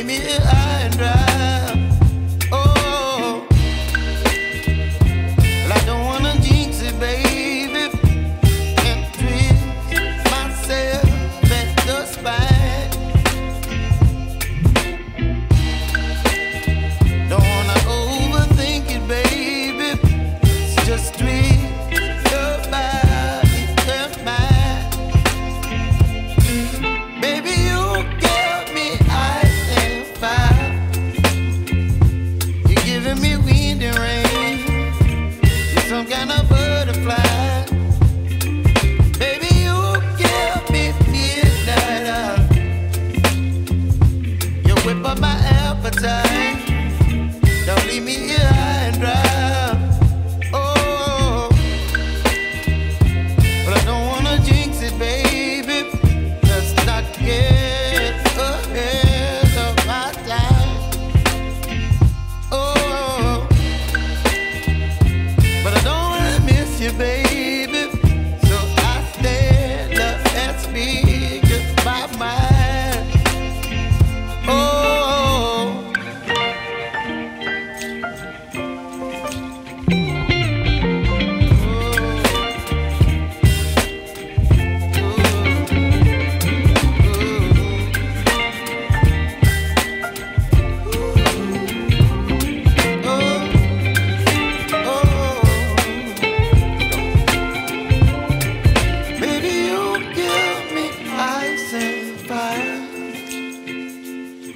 leave me here high and dry. Oh, well, I don't wanna jinx it, baby, and twist myself at the spine. Don't wanna overthink it, baby. It's just twist your body and mine. Baby, you give me ice and fire. You're giving me wind and rain. You're some kind of butterfly. Baby, you give me midnight oil. You whip up my appetite. Don't leave me here high and dry. Oh, but I don't wanna jinx it, baby. Let's not get ahead of my time. Oh, but I don't wanna miss you, baby. So I stand up and speak my mind. Oh. Baby, you give me ice and fire.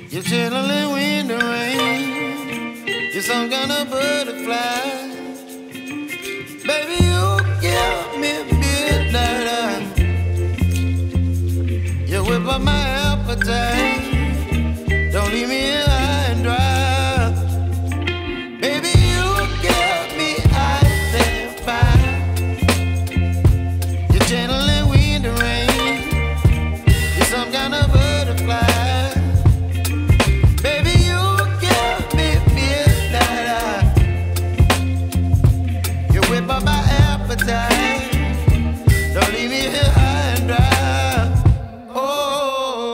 You're chilling wind and rain. You're some kind of butterfly. Baby, you give me midnight oil. You whip up my appetite. Don't leave me here high and dry. Baby, you give me ice and fire. You're channeling wind and rain. You're some kind of butterfly. Baby, you give me midnight oil. You whip up my appetite. Don't leave me here high and dry. Oh.